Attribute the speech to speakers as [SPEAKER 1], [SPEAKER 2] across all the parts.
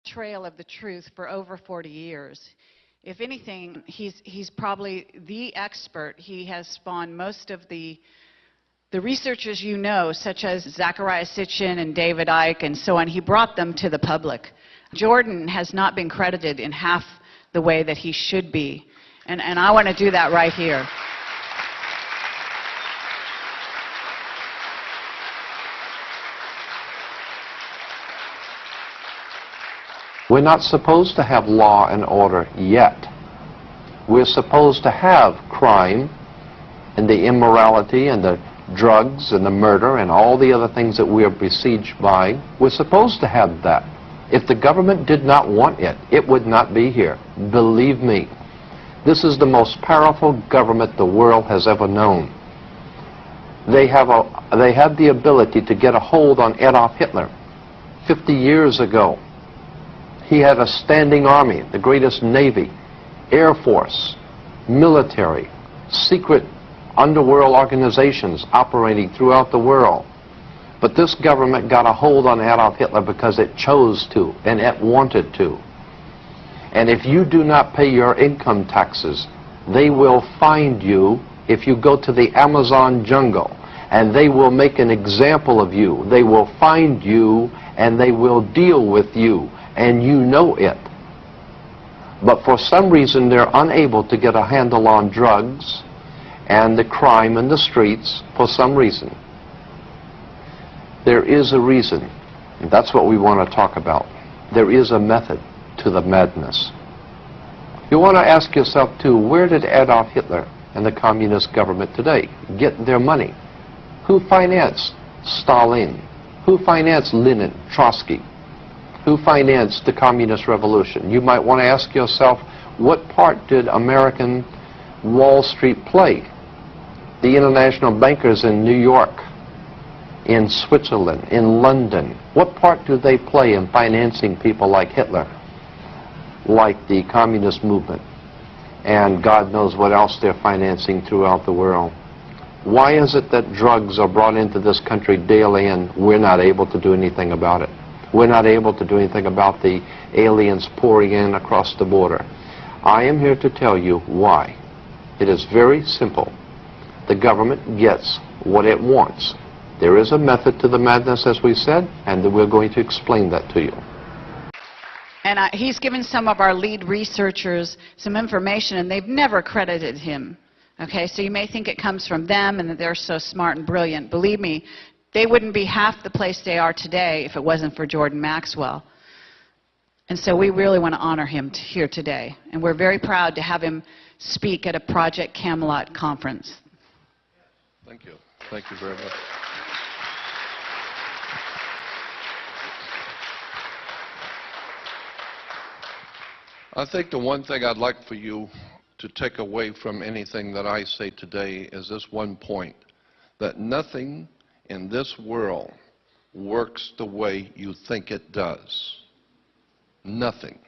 [SPEAKER 1] trail of the truth for over 40 years. If anything, he's probably the expert. He has spawned most of the researchers you know, such as Zachariah Sitchin and David Icke and so on. He brought them to the public. Jordan has not been credited in half the way that he should be. And I want to do that right here.
[SPEAKER 2] We're not supposed to have law and order yet. We're supposed to have crime and the immorality and the drugs and the murder and all the other things that we are besieged by. We're supposed to have that. If the government did not want it, it would not be here. Believe me. This is the most powerful government the world has ever known. They had the ability to get a hold on Adolf Hitler 50 years ago. He had a standing army, the greatest navy, air force, military, secret underworld organizations operating throughout the world. But this government got a hold on Adolf Hitler because it chose to and it wanted to. And if you do not pay your income taxes, they will find you if you go to the Amazon jungle, and they will make an example of you. They will find you and they will deal with you. And you know it. But for some reason they're unable to get a handle on drugs and the crime in the streets for some reason. There is a reason, and that's what we want to talk about. There is a method to the madness. You want to ask yourself too, where did Adolf Hitler and the communist government today get their money? Who financed Stalin? Who financed Lenin, Trotsky? Who financed the communist revolution? You might want to ask yourself, what part did American Wall Street play? The international bankers in New York, in Switzerland, in London, what part do they play in financing people like Hitler, like the communist movement, and God knows what else they're financing throughout the world? Why is it that drugs are brought into this country daily and we're not able to do anything about it? We're not able to do anything about the aliens pouring in across the border. I am here to tell you why. It is very simple. The government gets what it wants. There is a method to the madness, as we said, and we're going to explain that to you.
[SPEAKER 1] And he's given some of our lead researchers some information, and they've never credited him. Okay, so you may think it comes from them and that they're so smart and brilliant. Believe me, they wouldn't be half the place they are today if it wasn't for Jordan Maxwell. And so we really want to honor him here today. And we're very proud to have him speak at a Project CAMELOT conference.
[SPEAKER 2] Thank you. Thank you very much. I think the one thing I'd like for you to take away from anything that I say today is this one point, that nothing in this world works the way you think it does. Nothing.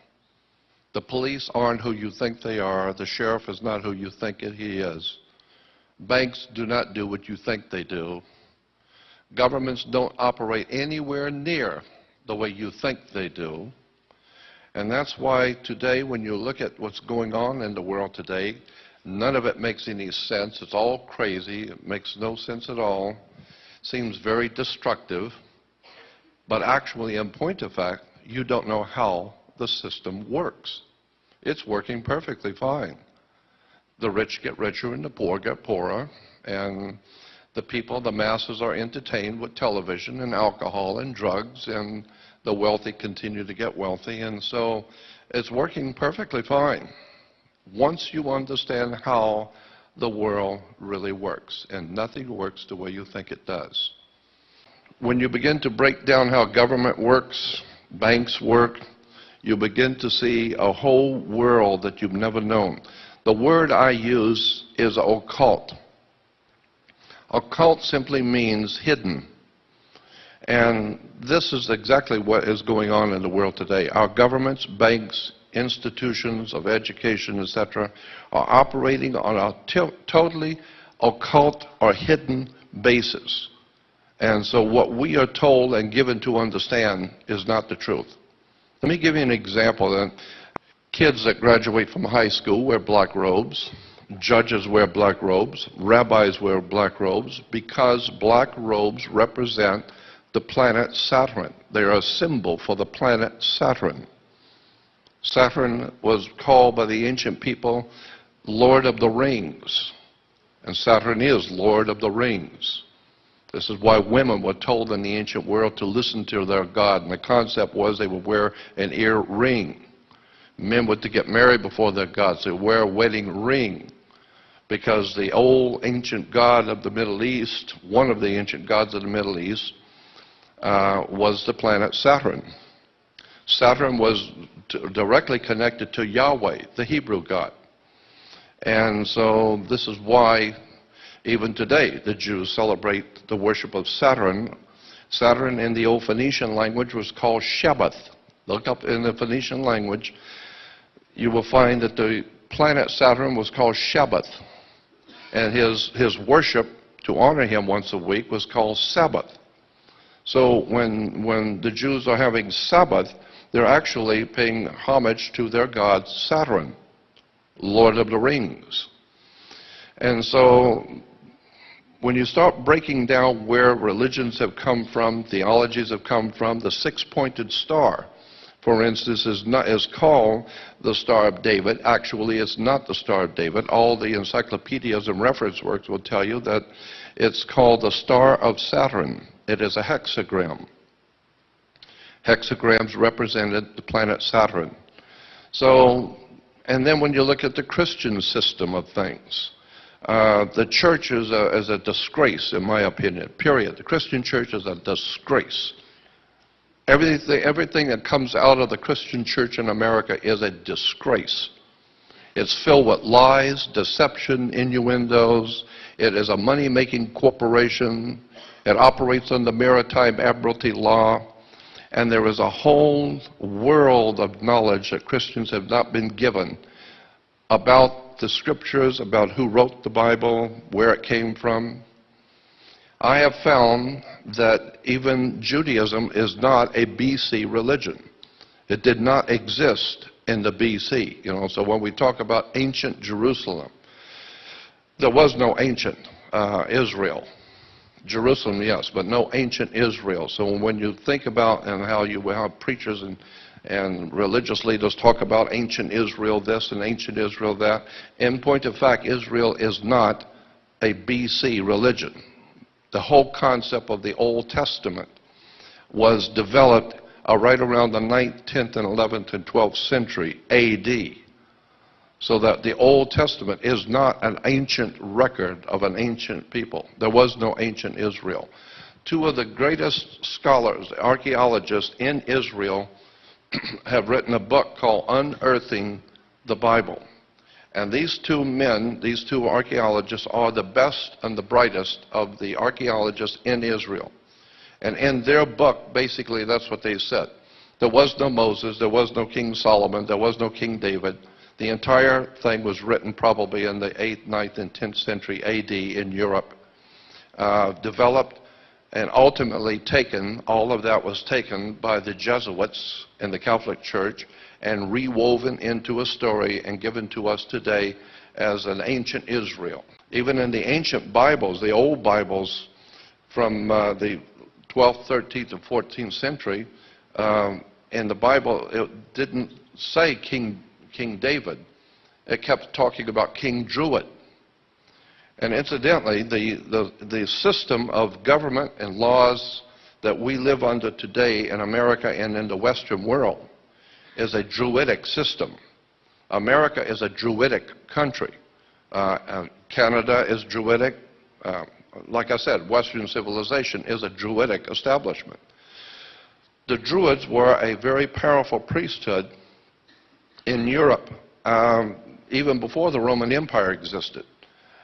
[SPEAKER 2] The police aren't who you think they are. The sheriff is not who you think he is. Banks do not do what you think they do. Governments don't operate anywhere near the way you think they do. And that's why today, when you look at what's going on in the world today, none of it makes any sense. It's all crazy. It makes no sense at all. Seems very destructive, but actually, in point of fact, you don't know how the system works. It's working perfectly fine. The rich get richer and the poor get poorer, and the people, the masses, are entertained with television and alcohol and drugs, and the wealthy continue to get wealthy, and so it's working perfectly fine once you understand how the world really works, and nothing works the way you think it does. When you begin to break down how government works, banks work, you begin to see a whole world that you've never known. The word I use is occult. Occult simply means hidden. And this is exactly what is going on in the world today. Our governments, banks, institutions of education, etc., are operating on a totally occult or hidden basis. And so what we are told and given to understand is not the truth. Let me give you an example. Kids that graduate from high school wear black robes. Judges wear black robes. Rabbis wear black robes because black robes represent the planet Saturn. They are a symbol for the planet Saturn. Saturn was called by the ancient people Lord of the Rings. And Saturn is Lord of the Rings. This is why women were told in the ancient world to listen to their God. And the concept was they would wear an ear ring. Men were to get married before their gods. They would wear a wedding ring. Because the old ancient god of the Middle East, one of the ancient gods of the Middle East, was the planet Saturn. Saturn was directly connected to Yahweh, the Hebrew God. And so this is why even today the Jews celebrate the worship of Saturn. Saturn in the old Phoenician language was called Shabbath. Look up in the Phoenician language. You will find that the planet Saturn was called Shabbath. And his worship to honor him once a week was called Sabbath. So when the Jews are having Sabbath, they're actually paying homage to their god Saturn, Lord of the Rings. And so when you start breaking down where religions have come from, theologies have come from, the six-pointed star, for instance, is called the Star of David. Actually, it's not the Star of David. All the encyclopedias and reference works will tell you that it's called the Star of Saturn. It is a hexagram. Hexagrams represented the planet Saturn. So, and then when you look at the Christian system of things, the church is a disgrace, in my opinion, period. The Christian church is a disgrace. Everything that comes out of the Christian church in America is a disgrace. It's filled with lies, deception, innuendos. It is a money-making corporation. It operates under maritime admiralty law. And there is a whole world of knowledge that Christians have not been given about the scriptures, about who wrote the Bible, where it came from. I have found that even Judaism is not a BC religion. It did not exist in the BC. So when we talk about ancient Jerusalem, there was no ancient Israel. Jerusalem, yes, but no ancient Israel. So when you think about and how preachers and religious leaders talk about ancient Israel this and ancient Israel that, in point of fact, Israel is not a BC religion. The whole concept of the Old Testament was developed right around the 9th, 10th, and 11th and 12th century A.D. So that the Old Testament is not an ancient record of an ancient people. There was no ancient Israel. Two of the greatest scholars, archaeologists in Israel, have written a book called Unearthing the Bible. And these two men, these two archaeologists, are the best and the brightest of the archaeologists in Israel. And in their book, basically, that's what they said. There was no Moses, there was no King Solomon, there was no King David. The entire thing was written probably in the 8th, 9th, and 10th century A.D. in Europe, developed and ultimately taken. All of that was taken by the Jesuits in the Catholic Church and rewoven into a story and given to us today as an ancient Israel. Even in the ancient Bibles, the old Bibles from the 12th, 13th, and 14th century, in the Bible it didn't say King David. It kept talking about King Druid. And incidentally, the system of government and laws that we live under today in America and in the Western world is a Druidic system. America is a Druidic country. Canada is Druidic. Like I said, Western civilization is a Druidic establishment. The Druids were a very powerful priesthood in Europe, even before the Roman Empire existed.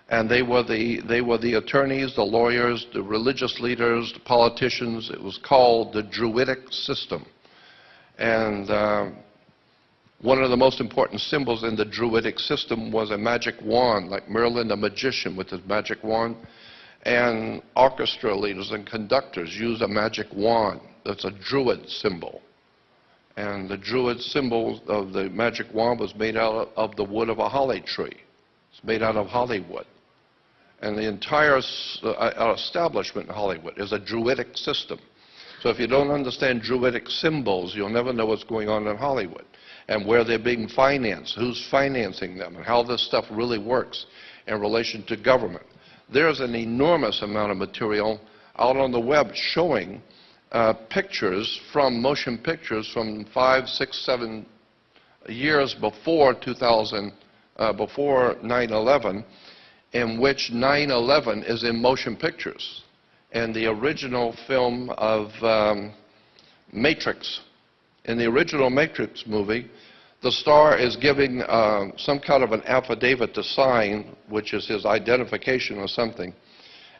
[SPEAKER 2] And they were the attorneys, the lawyers, the religious leaders, the politicians. It was called the Druidic system. And one of the most important symbols in the Druidic system was a magic wand, like Merlin the magician with his magic wand. And orchestra leaders and conductors used a magic wand. That's a Druid symbol. And the Druid symbol of the magic wand was made out of the wood of a holly tree. It's made out of Hollywood. And the entire establishment in Hollywood is a Druidic system. So if you don't understand Druidic symbols, you'll never know what's going on in Hollywood and where they're being financed, who's financing them, and how this stuff really works in relation to government. There's an enormous amount of material out on the web showing pictures from motion pictures from 5, 6, 7 years before 2000, before 9/11, in which 9/11 is in motion pictures. And the original film of Matrix, in the original Matrix movie, the star is giving some kind of an affidavit to sign, which is his identification or something.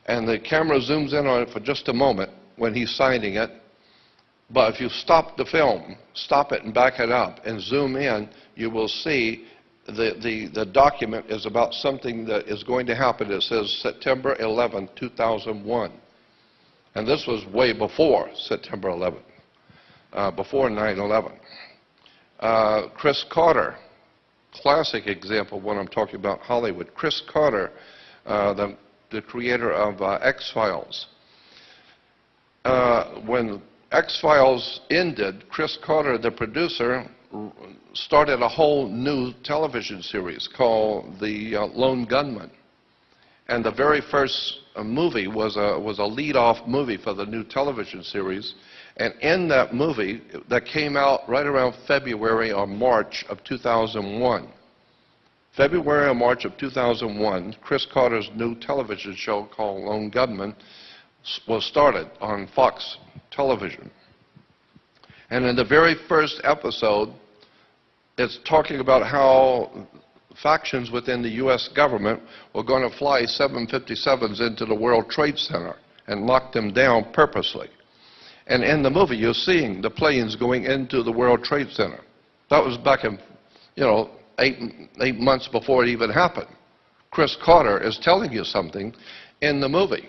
[SPEAKER 2] And the camera zooms in on it for just a moment when he's signing it. But if you stop the film, stop it and back it up and zoom in, you will see the document is about something that is going to happen. It says September 11, 2001. And this was way before September 11, before 9/11. Chris Carter, classic example when I'm talking about Hollywood. Chris Carter, the creator of X-Files. When X-Files ended, Chris Carter, the producer, started a whole new television series called The Lone Gunman. And the very first movie was a lead-off movie for the new television series. And in that movie, that came out right around February or March of 2001. February or March of 2001, Chris Carter's new television show called Lone Gunman was started on Fox television. And in the very first episode, it's talking about how factions within the U.S. government were going to fly 757s into the World Trade Center and lock them down purposely. And in the movie, you're seeing the planes going into the World Trade Center. That was back in, 8 months before it even happened. Chris Carter is telling you something in the movie.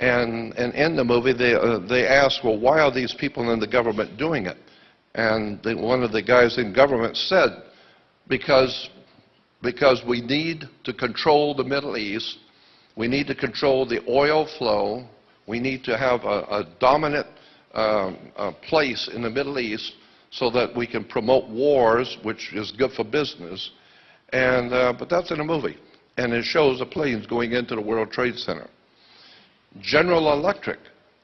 [SPEAKER 2] And in the movie, they asked, well, why are these people in the government doing it? And one of the guys in government said, because we need to control the Middle East, we need to control the oil flow, we need to have a dominant place in the Middle East so that we can promote wars, which is good for business. And but that's in a movie, and it shows the planes going into the World Trade Center. General Electric,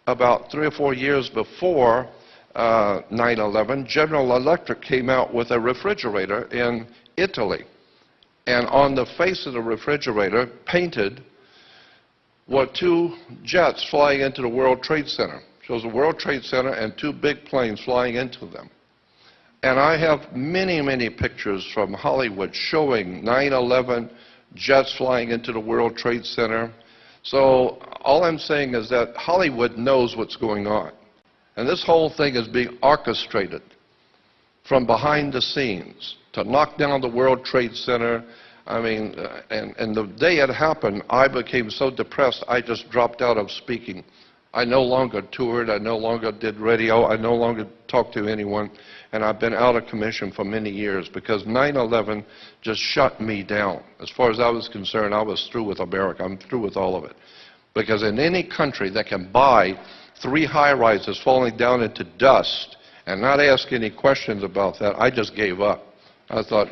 [SPEAKER 2] about 3 or 4 years before 9/11, General Electric came out with a refrigerator in Italy. And on the face of the refrigerator, painted, were 2 jets flying into the World Trade Center. Shows the World Trade Center and 2 big planes flying into them. And I have many, many pictures from Hollywood showing 9/11 jets flying into the World Trade Center. So all I'm saying is that Hollywood knows what's going on. And this whole thing is being orchestrated from behind the scenes to knock down the World Trade Center. I mean, and the day it happened, I became so depressed, I just dropped out of speaking. I no longer toured, I no longer did radio, I no longer talked to anyone, and I've been out of commission for many years because 9/11 just shut me down. As far as I was concerned, I was through with America. I'm through with all of it. Because in any country that can buy 3 high-rises falling down into dust and not ask any questions about that, I just gave up. I thought,